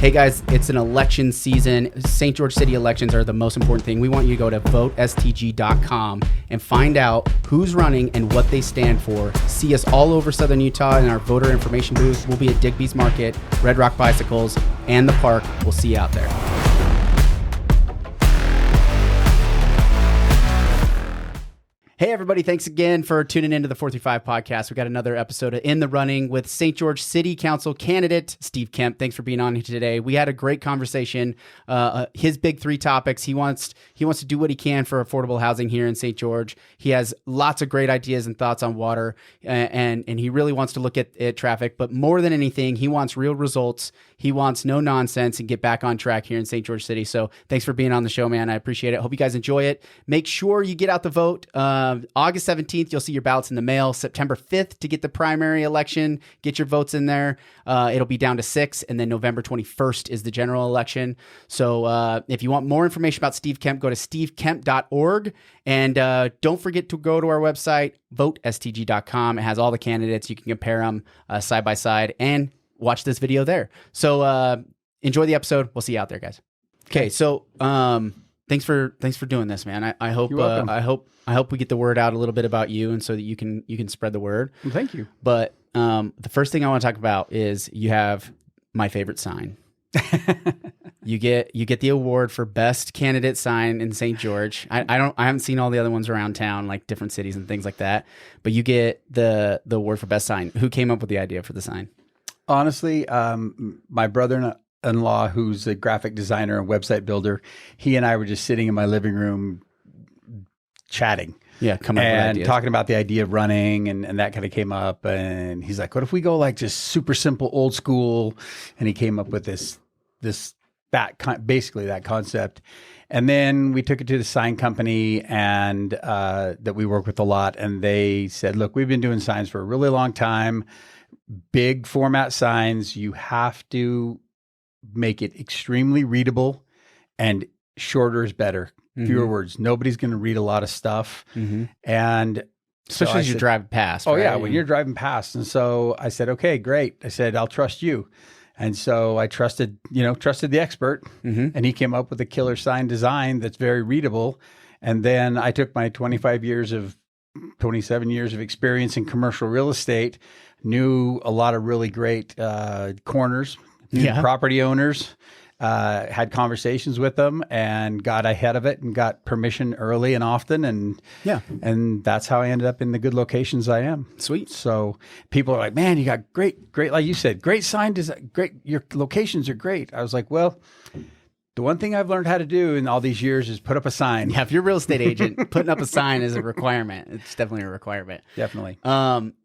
Hey guys, it's an election season. St. George City elections are the most important thing. We want you to go to votestg.com and find out who's running and what they stand for. See us all over Southern Utah in our voter information booth. We'll be at Digby's Market, Red Rock Bicycles, and the park. We'll see you out there. Hey, everybody. Thanks again for tuning into the 435 podcast. We got another episode of In the Running with St. George City Council candidate Steve Kemp. Thanks for being on here today. We had a great conversation. His big three topics. He wants to do what he can for affordable housing here in St. George. He has lots of great ideas and thoughts on water, and he really wants to look at traffic. But more than anything, he wants real results. He wants no nonsense and get back on track here in St. George City. So thanks for being on the show, man. I appreciate it. Hope you guys enjoy it. Make sure you get out the vote. August 17th, you'll see your ballots in the mail. September 5th to get the primary election. Get your votes in there. It'll be down to 6, and then November 21st is the general election. So if you want more information about Steve Kemp, go to stevekemp.org. And don't forget to go to our website, votestg.com. It has all the candidates. You can compare them side by side and watch this video there. So enjoy the episode. We'll see you out there, guys. Okay, so thanks for doing this, man. I hope I hope we get the word out a little bit about you, and so that you can spread the word. Well, thank you. But the first thing I want to talk about is you have my favorite sign. You get the award for best candidate sign in St. George. I haven't seen all the other ones around town, like different cities and things like that. But you get the award for best sign. Who came up with the idea for the sign? Honestly, my brother-in-law, who's a graphic designer and website builder, he and I were just sitting in my living room chatting. Yeah, coming up with ideas. Talking about the idea of running, and that kind of came up. And he's like, "What if we go like just super simple, old school?" And he came up with basically that concept. And then we took it to the sign company and that we work with a lot, and they said, "Look, we've been doing signs for a really long time. Big format signs. You have to make it extremely readable, and shorter is better." Fewer words. Nobody's going to read a lot of stuff. And especially as you're driving past. Oh, right? yeah, when you're driving past. And so I said, okay, great. I said, I'll trust you. And so I trusted the expert. And he came up with a killer sign design that's very readable. And then I took my 27 years of experience in commercial real estate, knew a lot of really great corners, property owners, had conversations with them, and got ahead of it and got permission early and often. And that's how I ended up in the good locations I am. Sweet. So people are like, "Man, you got great, like you said, great sign design, great, your locations are great." I was like, well, the one thing I've learned how to do in all these years is put up a sign. Yeah, if you're a real estate agent, putting up a sign is a requirement. It's definitely a requirement. Definitely.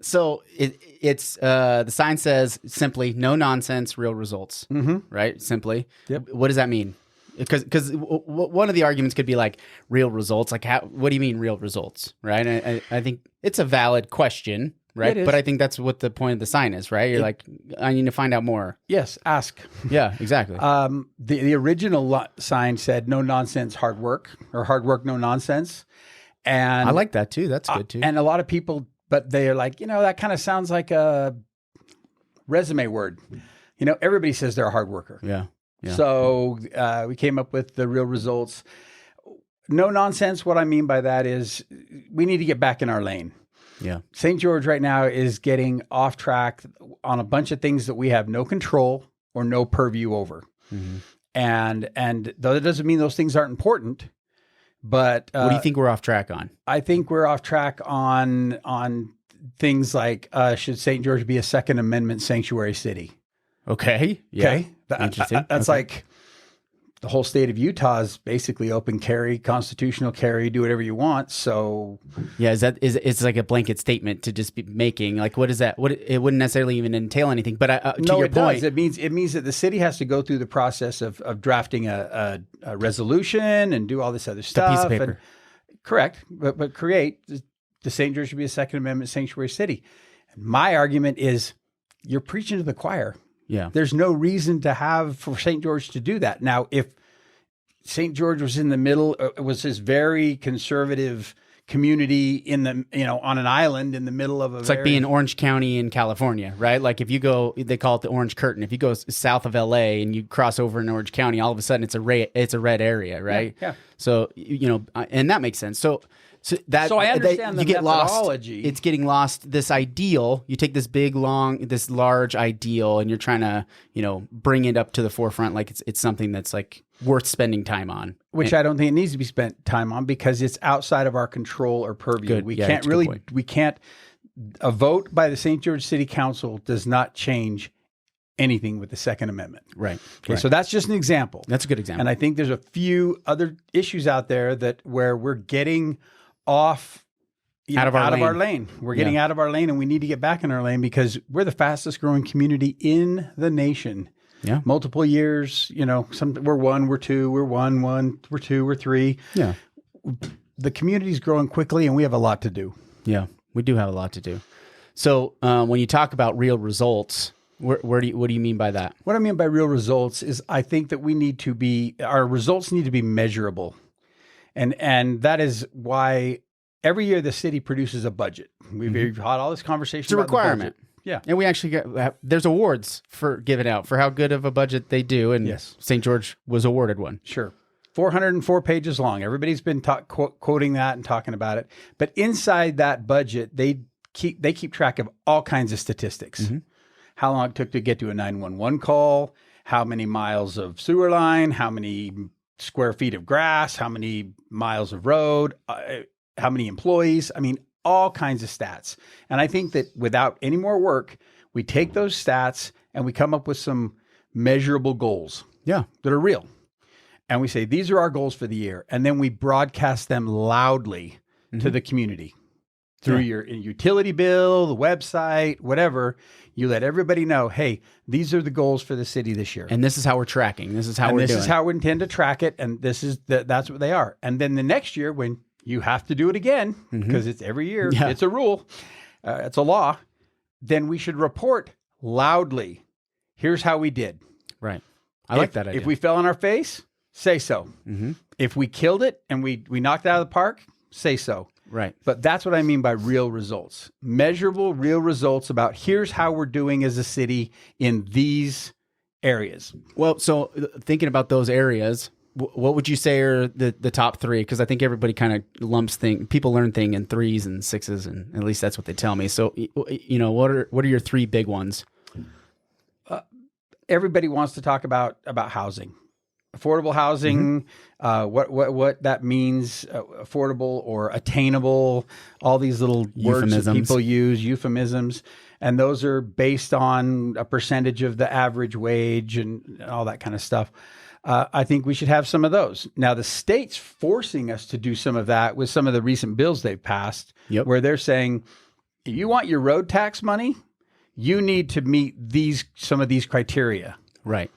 So it's the sign says simply, no nonsense, real results. Right? Simply. Yep. What does that mean? Because one of the arguments could be like real results. Like, what do you mean real results? Right? I think it's a valid question. Right. But I think that's what the point of the sign is, right? You're like, I need to find out more. Yes. Ask. Yeah, exactly. The original sign said no nonsense, hard work, or hard work, no nonsense. And I like that too. That's good too. And a lot of people, but they're like, that kind of sounds like a resume word. Everybody says they're a hard worker. Yeah. So we came up with the real results. No nonsense. What I mean by that is we need to get back in our lane. Yeah. St. George right now is getting off track on a bunch of things that we have no control or no purview over. And though that doesn't mean those things aren't important, but what do you think we're off track on? I think we're off track on things like should St. George be a Second Amendment sanctuary city? Okay. Yeah. Okay. Interesting. That's like the whole state of Utah is basically open carry, constitutional carry, do whatever you want. So yeah, it's like a blanket statement to just be making. Like, what is that? It wouldn't necessarily even entail anything. But to your point, it means that the city has to go through the process of drafting a resolution and do all this other stuff. A piece of paper. Correct, but create the St. George should be a Second Amendment sanctuary city. And my argument is you're preaching to the choir. Yeah. There's no reason for St. George to do that. Now, if St. George was in the middle, it was this very conservative community in the, on an island in the middle of a. It's like being Orange County in California, right? Like if you go, they call it the Orange Curtain. If you go south of LA and you cross over in Orange County, all of a sudden it's a red area, right? Yeah. So, and that makes sense. So I understand you get methodology. Lost. It's getting lost. This ideal, you take this this large ideal, and you're trying to, bring it up to the forefront, like it's something that's like worth spending time on. Which I don't think it needs to be spent time on because it's outside of our control or purview. Good. We Yeah, can't that's a good really, point. we can't. A vote by the St. George City Council does not change anything with the Second Amendment. Right. Okay, so that's just an example. That's a good example. And I think there's a few other issues out there where we're getting off Out of our lane. We're getting out of our lane, and we need to get back in our lane because we're the fastest growing community in the nation. Yeah. Multiple years, we're one, we're two, we're one, we're two, we're three. Yeah. The community's growing quickly, and we have a lot to do. Yeah, we do have a lot to do. So when you talk about real results, what do you mean by that? What I mean by real results is I think that our results need to be measurable. And that is why every year the city produces a budget. We've had all this conversation. It's a about requirement. The budget. Yeah. And we actually there's awards for given out for how good of a budget they do. And Yes. St. George was awarded one. Sure. 404 pages long. Everybody's been quoting that and talking about it. But inside that budget, they keep track of all kinds of statistics. How long it took to get to a 911 call, how many miles of sewer line, how many square feet of grass, how many miles of road, how many employees. I mean, all kinds of stats. And I think that without any more work, we take those stats and we come up with some measurable goals Yeah. that are real. And we say, these are our goals for the year. And then we broadcast them loudly to the community through your utility bill, the website, whatever. You let everybody know, hey, these are the goals for the city this year. And this is how we're tracking. This is how we're doing. This is how we intend to track it. And that's what they are. And then the next year when you have to do it again, because it's every year, it's a rule, it's a law, then we should report loudly, here's how we did. Right. I like that idea. If we fell on our face, say so. If we killed it and we knocked it out of the park, say so. Right. But that's what I mean by real results. Measurable, real results about here's how we're doing as a city in these areas. Well, so thinking about those areas, what would you say are the top three? Because I think everybody kind of lumps people learn things in 3s and 6s, and at least that's what they tell me. So, what are your 3 big ones? Everybody wants to talk about housing. Affordable housing, what that means, affordable or attainable, all these little words that people use, euphemisms, and those are based on a percentage of the average wage and all that kind of stuff. I think we should have some of those. Now, the state's forcing us to do some of that with some of the recent bills they've passed, where they're saying, if you want your road tax money, you need to meet some of these criteria. Right.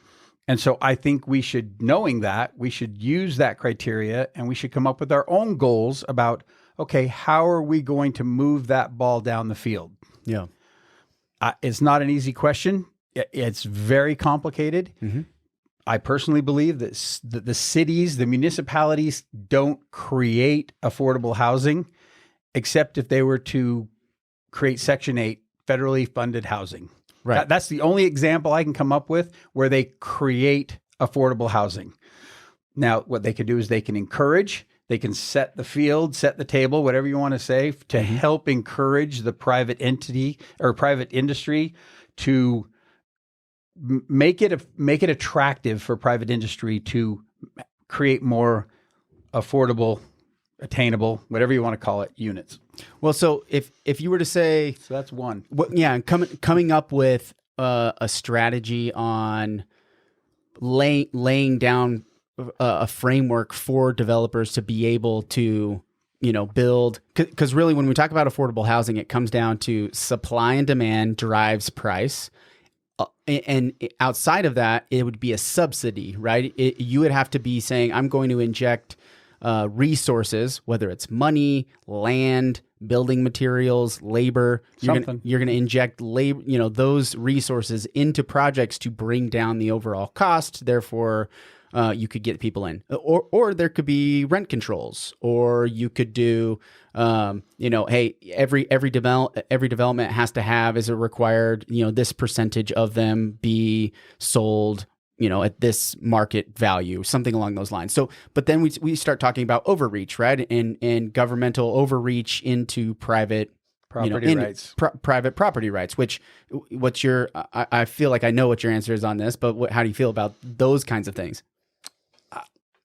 And so I think we should, knowing that, we should use that criteria and we should come up with our own goals about, okay, how are we going to move that ball down the field? Yeah. It's not an easy question. It's very complicated. I personally believe that the cities, the municipalities don't create affordable housing except if they were to create Section 8 federally funded housing. Right. That's the only example I can come up with where they create affordable housing. Now, what they can do is they can encourage, they can set the field, set the table, whatever you want to say, to help encourage the private entity or private industry to make it attractive for private industry to create more affordable, attainable, whatever you want to call it, units. Well, so if you were to say, so that's one. Coming up with a strategy on laying down a framework for developers to be able to, build, because really when we talk about affordable housing, it comes down to supply and demand drives price. And outside of that, it would be a subsidy, right? You would have to be saying, I'm going to inject resources, whether it's money, land, building materials, labor. You're going to inject labor, those resources into projects to bring down the overall cost. Therefore, you could get people in, or there could be rent controls, or you could do, hey, every development has to have, is it required, this percentage of them be sold, at this market value, something along those lines. So, but then we start talking about overreach, right? And governmental overreach into private property rights. Private property rights, what's your, I feel like I know what your answer is on this, but how do you feel about those kinds of things?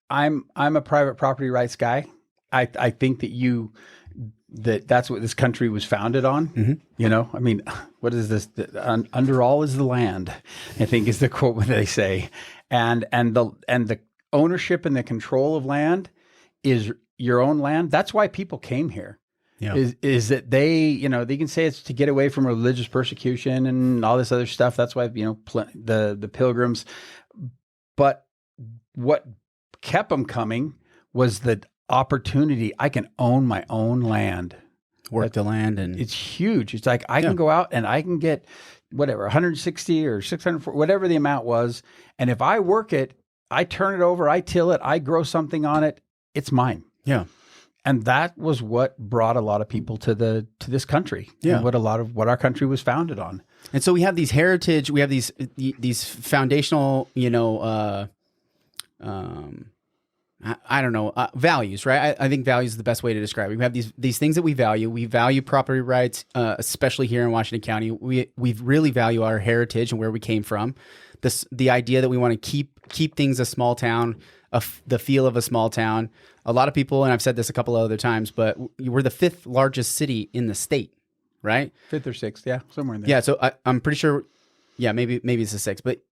I'm a private property rights guy. I think that's what this country was founded on. Mm-hmm. What is this? Under all is the land, I think is the quote that they say. And the ownership and the control of land is your own land. That's why people came here. Yeah. Is that they can say it's to get away from religious persecution and all this other stuff. That's why, the pilgrims, but what kept them coming was the opportunity. I can own my own land, work the land, and it's huge. It's like I can go out and I can get whatever 160 or 600, whatever the amount was, and if I work it, I turn it over, I till it, I grow something on it, it's mine. Yeah, and that was what brought a lot of people to this country. Yeah, and what our country was founded on. And so we have these heritage, we have these foundational, I don't know, values, right? I think values is the best way to describe it. We have these things that we value. We value property rights, especially here in Washington County. We really value our heritage and where we came from. The idea that we want to keep things a small town, the feel of a small town. A lot of people, and I've said this a couple of other times, but we're the 5th largest city in the state, right? 5th or 6th, yeah, somewhere in there. Yeah, so I'm pretty sure, yeah, maybe it's the 6th. But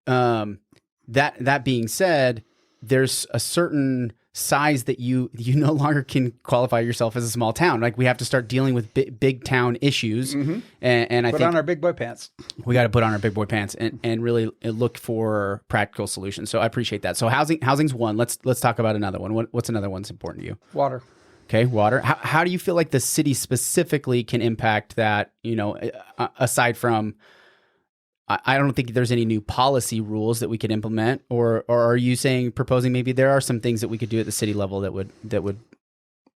that being said, there's a certain size that you no longer can qualify yourself as a small town. Like we have to start dealing with big town issues, mm-hmm. and I think put on our big boy pants. We got to put on our big boy pants and really look for practical solutions. So I appreciate that. So housing's one. Let's talk about another one. What's another one that's important to you? Water. Okay, water. How do you feel like the city specifically can impact that? Aside from, I don't think there's any new policy rules that we could implement, or are you proposing maybe there are some things that we could do at the city level that would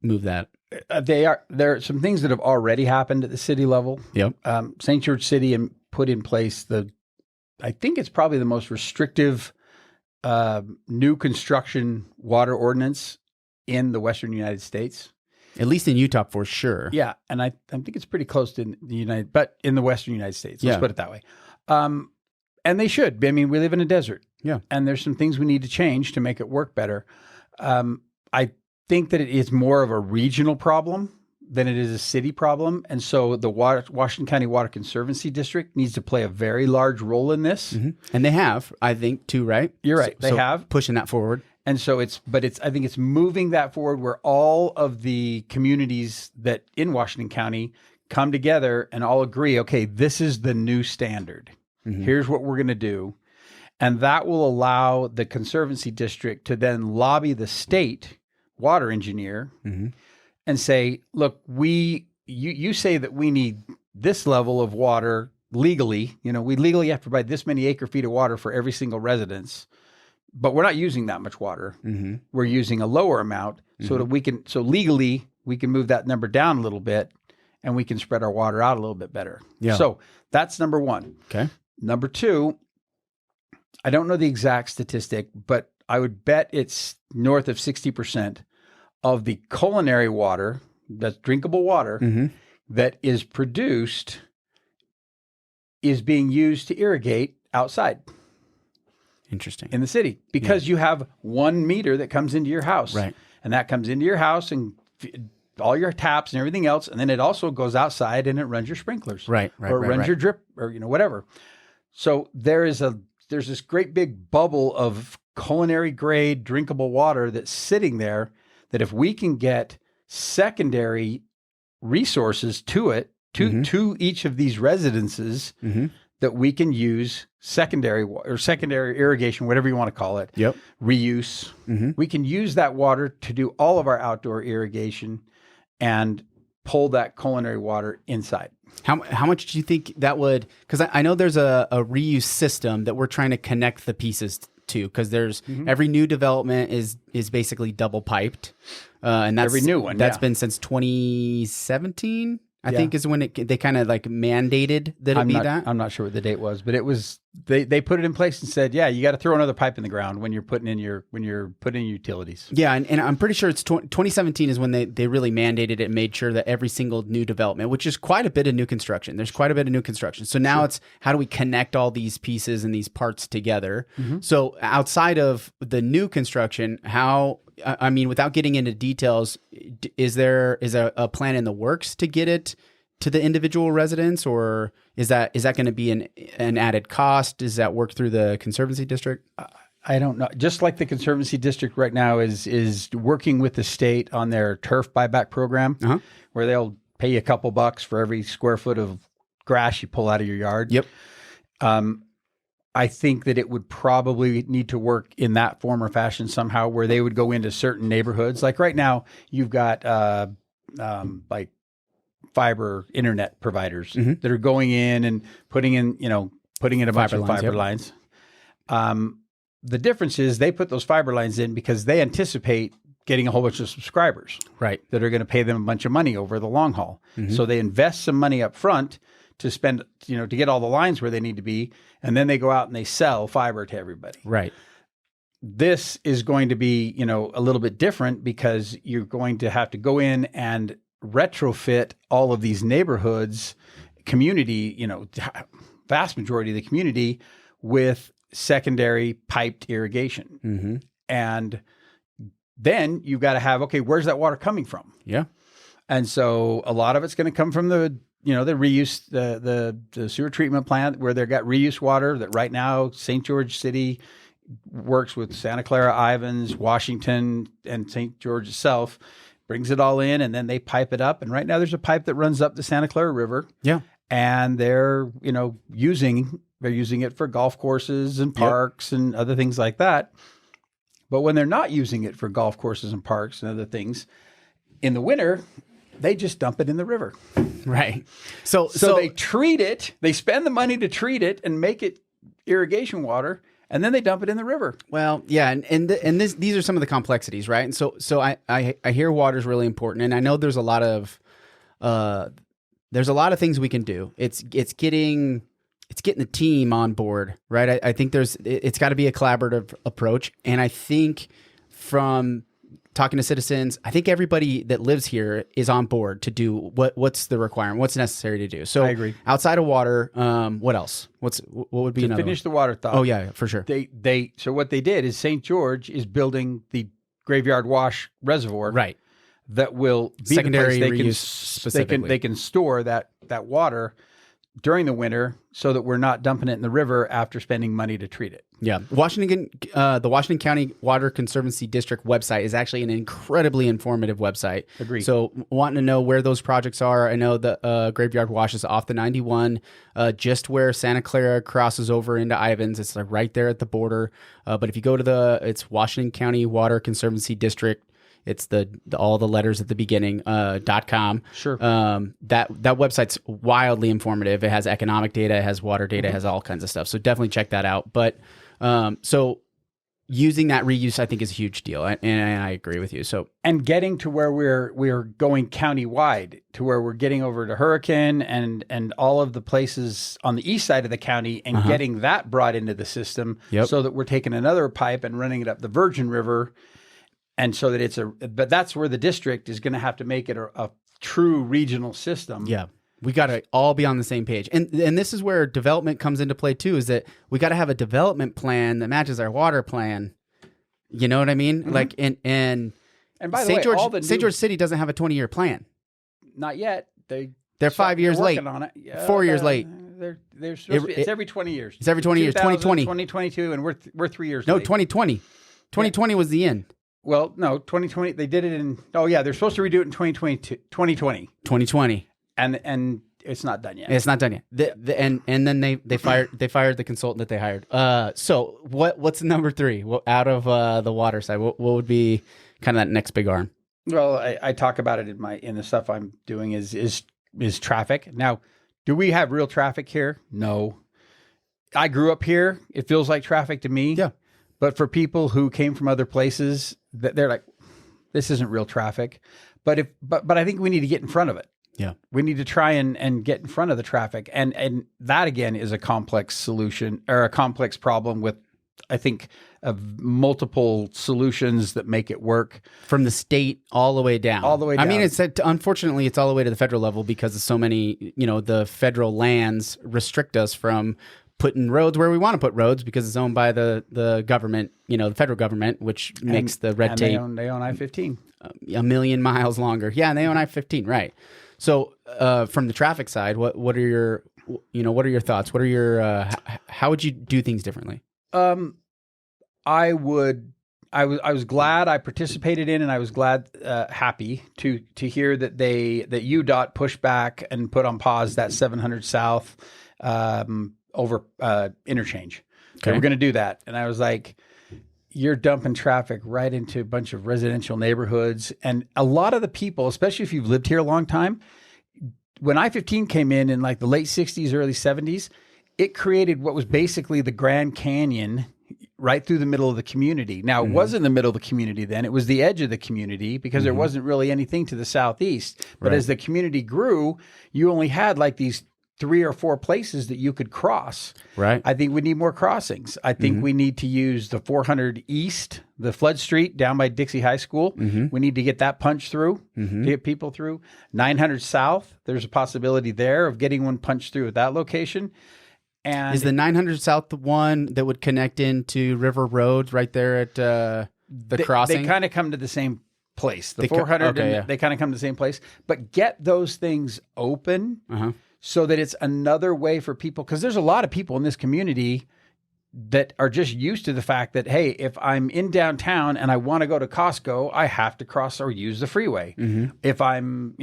move that? There are some things that have already happened at the city level. Yep. St. George City put in place I think it's probably the most restrictive new construction water ordinance in the Western United States. At least in Utah, for sure. Yeah, and I think it's pretty close to but in the Western United States. Let's put it that way. And they should. I mean, we live in a desert. Yeah. And there's some things we need to change to make it work better. I think that it is more of a regional problem than it is a city problem. And so the Washington County Water Conservancy District needs to play a very large role in this. Mm-hmm. And they have, I think, too, right? You're right. They have. Pushing that forward. And so I think it's moving that forward where all of the communities that in Washington County come together and all agree, okay, this is the new standard. Mm-hmm. Here's what we're going to do. And that will allow the Conservancy District to then lobby the state water engineer mm-hmm. and say, look, you say that we need this level of water legally. We legally have to provide this many acre feet of water for every single residence, but we're not using that much water. Mm-hmm. We're using a lower amount so that legally we can move that number down a little bit and we can spread our water out a little bit better. Yeah. So that's number one. Okay. Number two, I don't know the exact statistic, but I would bet it's north of 60% of the culinary water, that's drinkable water, mm-hmm. that is produced is being used to irrigate outside. Interesting. In the city, because you have 1 meter that comes into your house. Right. And that comes into your house and all your taps and everything else. And then it also goes outside and it runs your sprinklers. Right. Or it runs your drip or, whatever. So there's this great big bubble of culinary grade drinkable water that's sitting there that if we can get secondary resources to it, to each of these residences, mm-hmm. that we can use secondary irrigation, whatever you want to call it, reuse. Mm-hmm. We can use that water to do all of our outdoor irrigation and pull that culinary water inside. How much do you think that would, because I know there's a reuse system that we're trying to connect the pieces too, because there's every new development is basically double piped, and that's Every new one, that's yeah. been since 2017. I Yeah. think is when they kind of like mandated that it be that. I'm not sure what the date was, but it was they put it in place and said, yeah, you got to throw another pipe in the ground when you're putting in utilities. Yeah, and I'm pretty sure it's 2017 is when they really mandated it and made sure that every single new development, which is quite a bit of new construction. There's quite a bit of new construction. So now it's how do we connect all these pieces and these parts together? So outside of the new construction, how, I mean, without getting into details, is there a plan in the works to get it to the individual residents, or is that going to be an added cost? Does that work through the Conservancy district? I don't know. Just like the Conservancy district right now is working with the state on their turf buyback program, where they'll pay you a couple bucks for every square foot of grass you pull out of your yard. Yep. I think that it would probably need to work in that form or fashion somehow, where they would go into certain neighborhoods. Like right now, you've got like fiber internet providers that are going in and putting in a bunch of fiber lines. The difference is they put those fiber lines in because they anticipate getting a whole bunch of subscribers, right, that are going to pay them a bunch of money over the long haul. So they invest some money up front to spend, to get all the lines where they need to be. And then they go out and they sell fiber to everybody. Right. This is going to be, a little bit different because you're going to have to go in and retrofit all of these neighborhoods, community, vast majority of the community with secondary piped irrigation. And then you've got to have, okay, where's that water coming from? Yeah. And so a lot of it's going to come from the reuse, the sewer treatment plant where they've got reuse water that right now St. George City works with Santa Clara, Ivans, Washington, and St. George itself, brings it all in, and then they pipe it up. And right now there's a pipe that runs up the Santa Clara River. Yeah. And they're, using it for golf courses and parks and other things like that. But when they're not using it for golf courses and parks and other things, in the winter, they just dump it in the river. Right. So they treat it, they spend the money to treat it and make it irrigation water, and then they dump it in the river. Well, yeah, and these are some of the complexities, right? And so I hear water is really important, and I know there's a lot of things we can do. It's getting the team on board, right? I think it's got to be a collaborative approach, and I think from talking to citizens, I think everybody that lives here is on board to do what's the requirement, what's necessary to do. So I agree. Outside of water, what else? What would be another finish one? the water thought? Oh yeah, for sure. So what they did is St. George is building the graveyard wash reservoir, Right. that will be Secondary the place reuse specifically. they can store that water during the winter so that we're not dumping it in the river after spending money to treat it. Yeah. The Washington County Water Conservancy District website is actually an incredibly informative website. Agreed. So wanting to know where those projects are, I know the graveyard wash is off the 91, just where Santa Clara crosses over into Ivans. It's like right there at the border. But if you go to it's Washington County Water Conservancy District, it's all the letters at the beginning, .com. Sure. That website's wildly informative. It has economic data, it has water data, it has all kinds of stuff. So definitely check that out. But so using that reuse, I think, is a huge deal, and I agree with you. So and getting to where we're going countywide, to where we're getting over to Hurricane and all of the places on the east side of the county, and getting that brought into the system, so that we're taking another pipe and running it up the Virgin River. And so that but that's where the district is going to have to make it a true regional system. Yeah. We got to all be on the same page. And this is where development comes into play too, is that we got to have a development plan that matches our water plan. You know what I mean? Like, and by the way, St. George City doesn't have a 20-year plan. Not yet. They're 5 years late. On it. Yeah, 4 years late. They're supposed to be, it's every 20 years. It's every 20 years. 2020. 2022, and we're 3 years late. No, late. 2020. 2020 was the end. Well, no, 2020, they did it in, they're supposed to redo it in 2020. 2020. And it's not done yet. It's not done yet. And then they fired the consultant that they hired. So what's number 3? Out of the water side, what would be kind of that next big arm? Well, I talk about it in the stuff I'm doing is traffic. Now, do we have real traffic here? No. I grew up here. It feels like traffic to me. Yeah. But for people who came from other places, they're like, this isn't real traffic. But I think we need to get in front of it. Yeah. We need to try and get in front of the traffic. And that again is a complex solution or a complex problem with, I think, of multiple solutions that make it work. From the state all the way down. All the way down. I mean, unfortunately, it's all the way to the federal level because of so many, the federal lands restrict us from putting roads where we want to put roads because it's owned by the government, the federal government, which makes the red tape. They own I-15. A million miles longer. Yeah, and they own I-15, right. So from the traffic side, what are your, what are your thoughts? What are your, how would you do things differently? I was glad I participated in, and I was glad, happy to hear that UDOT pushed back and put on pause that 700 South over interchange. Okay. We're going to do that, and I was like, you're dumping traffic right into a bunch of residential neighborhoods, and a lot of the people, especially if you've lived here a long time, when I-15 came in like the late 60s, early 70s, it created what was basically the Grand Canyon right through the middle of the community. Now, it wasn't the middle of the community then. It was the edge of the community because there wasn't really anything to the southeast. But as the community grew, you only had like these 3 or 4 places that you could cross. Right. I think we need more crossings. I think we need to use the 400 East, the Flood Street down by Dixie High School. We need to get that punched through to get people through. 900 South, there's a possibility there of getting one punched through at that location. And is the 900 South the one that would connect into River Road right there at the crossing? They kind of come to the same place. The 400, they kind of come to the same place. But get those things open so that it's another way for people. Because there's a lot of people in this community that are just used to the fact that, hey, if I'm in downtown and I want to go to Costco, I have to cross or use the freeway. If I'm,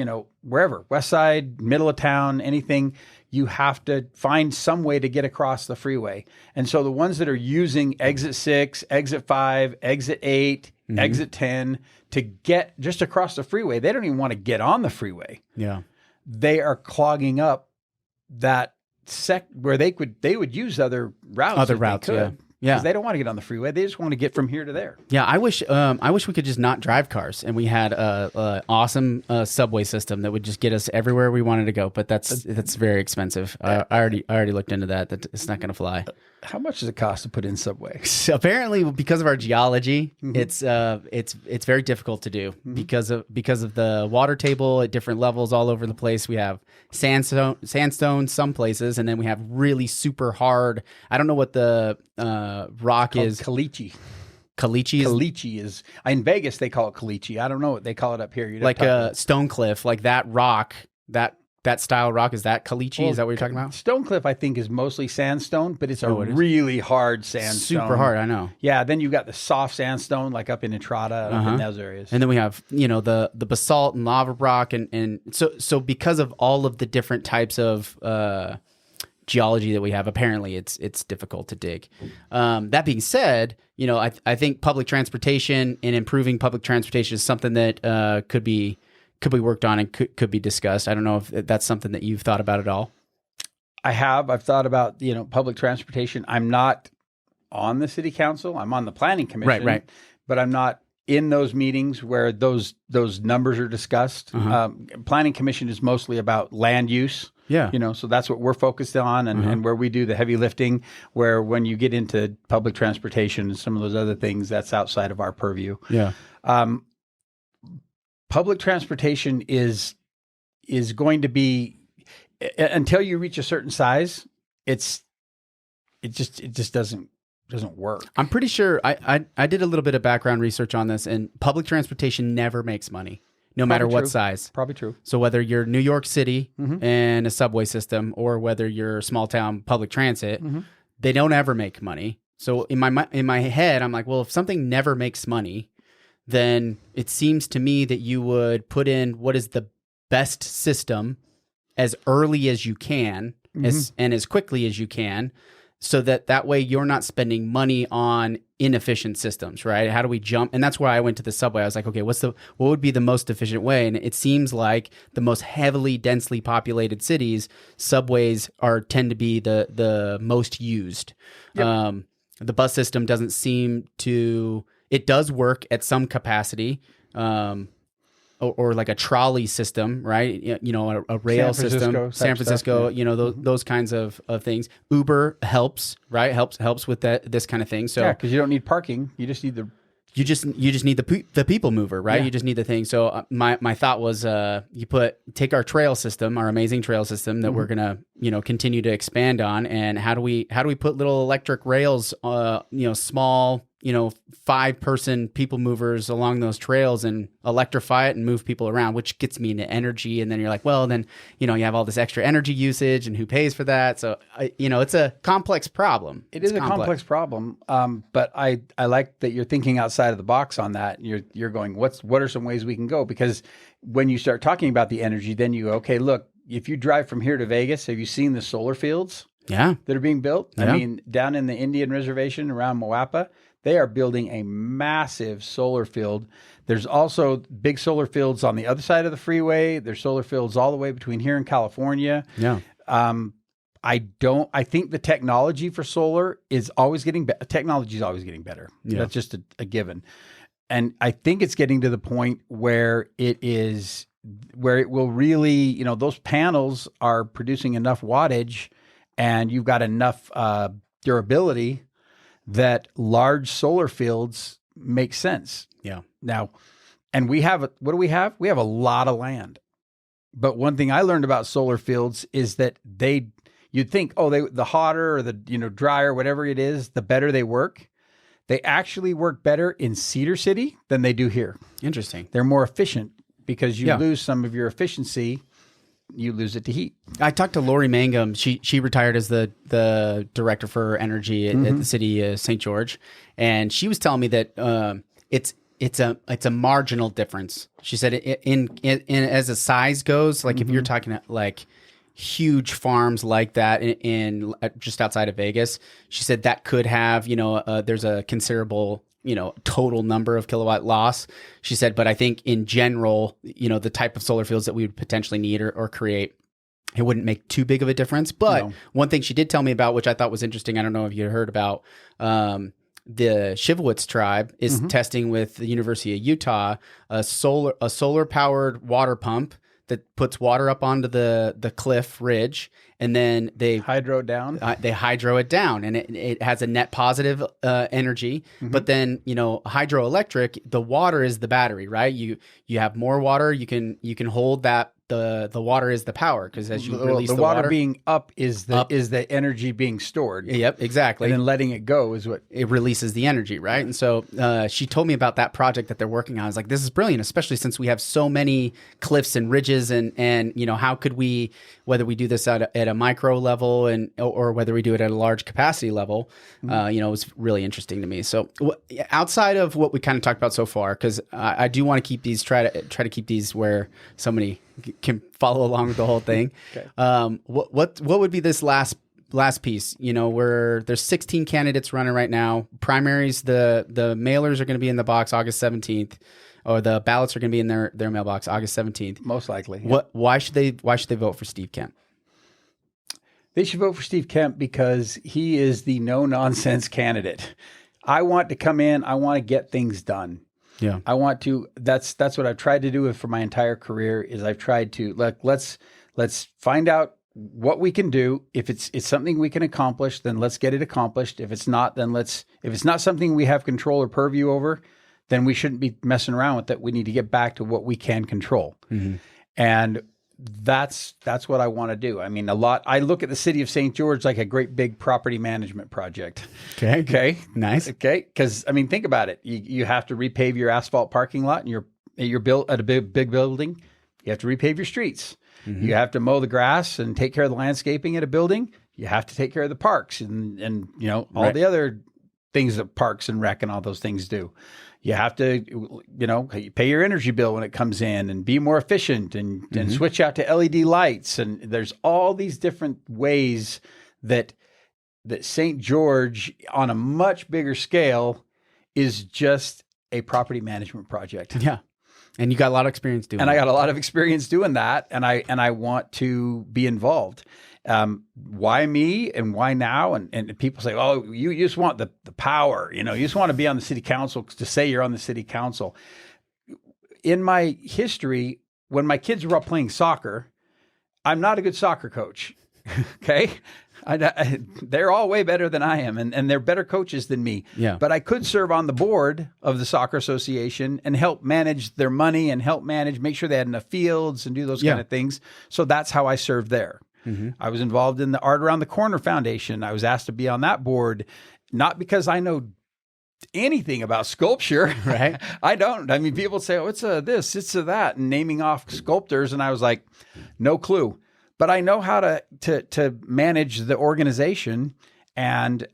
wherever, west side, middle of town, anything, you have to find some way to get across the freeway. And so the ones that are using exit 6, exit 5, exit 8, exit 10 to get just across the freeway, they don't even want to get on the freeway. Yeah. They are clogging up that where they would use other routes. Yeah. Because they don't want to get on the freeway. They just want to get from here to there. Yeah, I wish we could just not drive cars and we had a awesome subway system that would just get us everywhere we wanted to go. But that's very expensive. I already looked into that. That it's not going to fly. How much does it cost to put in subway? So apparently, because of our geology, it's very difficult to do because of the water table at different levels all over the place. We have sandstone some places, and then we have really super hard. I don't know what the rock is. Caliche. Caliche is in Vegas. They call it caliche. I don't know what they call it up here. Like a stone cliff, like that rock that style rock, is that caliche? Well, is that what you're talking about? Stonecliff, I think, is mostly sandstone, but it's really hard sandstone. Super hard, I know. Yeah, then you've got the soft sandstone, like up in Entrada, up in those areas. And then we have, the basalt and lava rock. And so because of all of the different types of geology that we have, apparently it's difficult to dig. That being said, I think public transportation and improving public transportation is something that could be worked on and could be discussed. I don't know if that's something that you've thought about at all. I've thought about, public transportation. I'm not on the city council. I'm on the planning commission, right. But I'm not in those meetings where those numbers are discussed. Planning commission is mostly about land use. Yeah. So that's what we're focused on and where we do the heavy lifting, where when you get into public transportation and some of those other things, that's outside of our purview. Yeah. Public transportation is going to be, until you reach a certain size, it just doesn't work. I'm pretty sure I did a little bit of background research on this, and public transportation never makes money, no matter what size. Probably true. So whether you're New York City and a subway system, or whether you're small town public transit, they don't ever make money. So in my head, I'm like, well, if something never makes money, then it seems to me that you would put in what is the best system as early as you can and as quickly as you can, so that way you're not spending money on inefficient systems, right? How do we jump? And that's why I went to the subway. I was like, okay, what would be the most efficient way? And it seems like the most heavily, densely populated cities, subways tend to be the most used. Yep. the bus system doesn't seem to, it does work at some capacity, or like a trolley system, right? You know, a rail system, San Francisco, stuff, you know, those kinds of things. Uber helps, right? Helps with this kind of thing. So because you don't need parking. You just need you just need the people mover, right? Yeah. You just need the thing. So my thought was, take our trail system, our amazing trail system that we're gonna, you know, continue to expand on, and how do we put little electric rails, you know, small, you know, 5-person people movers along those trails and electrify it and move people around, which gets me into energy. And then you're like, well, then, you know, you have all this extra energy usage and who pays for that? So, you know, it's a complex problem. It is a complex problem. But I like that you're thinking outside of the box on that. You're going, what are some ways we can go? Because when you start talking about the energy, then you go, okay, look, if you drive from here to Vegas, have you seen the solar fields that are being built? Yeah. I mean, down in the Indian Reservation around Moapa, they are building a massive solar field. There's also big solar fields on the other side of the freeway. There's solar fields all the way between here and California. Yeah. I think the technology for solar is always getting better. Technology is always getting better. Yeah. That's just a given. And I think it's getting to the point where it will really, you know, those panels are producing enough wattage and you've got enough durability that large solar fields make sense. Yeah. Now, and what do we have? We have a lot of land. But one thing I learned about solar fields is that you'd think, the hotter or the, you know, drier, whatever it is, the better they work. They actually work better in Cedar City than they do here. Interesting. They're more efficient because you lose some of your efficiency. You lose it to heat. I talked to Lori Mangum. She retired as the director for energy at the city of St. George, and she was telling me that it's a marginal difference. She said in as a size goes, like if you're talking like huge farms like that in just outside of Vegas, she said that could have, you know, there's a considerable, you know, total number of kilowatt loss. She said, but I think in general, you know, the type of solar fields that we would potentially need or create, it wouldn't make too big of a difference. But one thing she did tell me about, which I thought was interesting, I don't know if you heard about, the Shivowitz tribe is testing with the University of Utah a solar powered water pump that puts water up onto the cliff ridge, and then they hydro it down. They hydro it down, and it has a net positive energy. But then, you know, hydroelectric, the water is the battery, right? You have more water, you can hold that. The water is the power, because as you release the water being up is the energy being stored. Yep, exactly. And then letting it go is what it releases the energy, right? And so she told me about that project that they're working on. I was like, this is brilliant, especially since we have so many cliffs and ridges, and you know, how could we, whether we do this at a micro level or whether we do it at a large capacity level, you know, it was really interesting to me. So outside of what we kind of talked about so far, because I do want to keep these try to keep these where somebody can follow along with the whole thing. Okay. What would be this last piece? You know, where there's 16 candidates running right now. Primaries, the mailers are going to be in the box August 17th, or the ballots are going to be in their mailbox August 17th. Most likely. Yeah. Why should they vote for Steve Kemp? They should vote for Steve Kemp because he is the no nonsense candidate. I want to come in. I want to get things done. Yeah, I want to. That's what I've tried to do for my entire career. Is I've tried to let's find out what we can do. If it's something we can accomplish, then let's get it accomplished. If it's not, then if it's not something we have control or purview over, then we shouldn't be messing around with it. We need to get back to what we can control, and that's what I want to do. I mean, I look at the city of St. George like a great big property management project. Okay. Nice. Okay. Because I mean, think about it. You have to repave your asphalt parking lot, and you're built at a big building. You have to repave your streets. You have to mow the grass and take care of the landscaping at a building. You have to take care of the parks and you know, all the other things that parks and rec and all those things do. You have to, you know, pay your energy bill when it comes in and be more efficient and switch out to LED lights. And there's all these different ways that St. George on a much bigger scale is just a property management project. Yeah. And you got a lot of experience doing that. And I got a lot of experience doing that. And I want to be involved. Why me and why now? And people say, oh, you just want the power, you just want to be on the city council to say you're on the city council. In my history, when my kids were up playing soccer, I'm not a good soccer coach. Okay. They're all way better than I am, and they're better coaches than me. Yeah. But I could serve on the board of the soccer association and help manage their money and make sure they had enough fields and do those kind of things. So that's how I served there. Mm-hmm. I was involved in the Art Around the Corner Foundation. I was asked to be on that board, not because I know anything about sculpture. Right. I don't. I mean, people say, oh, it's a this, it's a that, and naming off sculptors. And I was like, no clue. But I know how to manage the organization and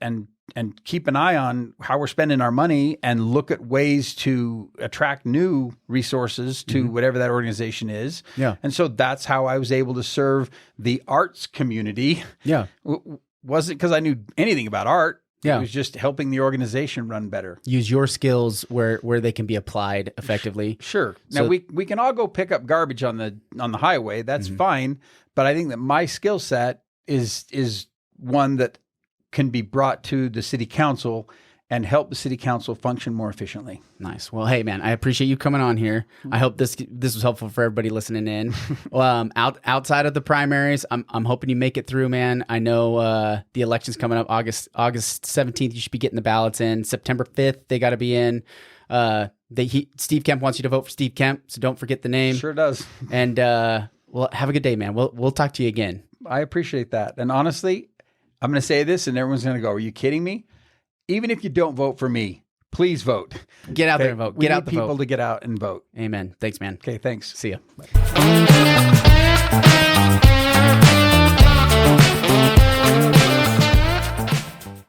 keep an eye on how we're spending our money and look at ways to attract new resources to whatever that organization is. Yeah. And so that's how I was able to serve the arts community. Yeah. Wasn't because I knew anything about art. Yeah. It was just helping the organization run better. Use your skills where they can be applied effectively. Sure. Now we can all go pick up garbage on the highway. That's fine. But I think that my skill set is one that can be brought to the city council and help the city council function more efficiently. Nice. Well, hey man, I appreciate you coming on here. I hope this was helpful for everybody listening in. Outside of the primaries, I'm hoping you make it through, man. I know the election's coming up August 17th. You should be getting the ballots in. September 5th, they got to be in. Steve Kemp wants you to vote for Steve Kemp, so don't forget the name. Sure does. And well, have a good day, man. We'll talk to you again. I appreciate that. And honestly, I'm going to say this, and everyone's going to go, "Are you kidding me?" Even if you don't vote for me, please vote. Get out there and vote. Get out the vote. We need people to get out and vote. Amen. Thanks, man. Okay, thanks. See ya. Bye.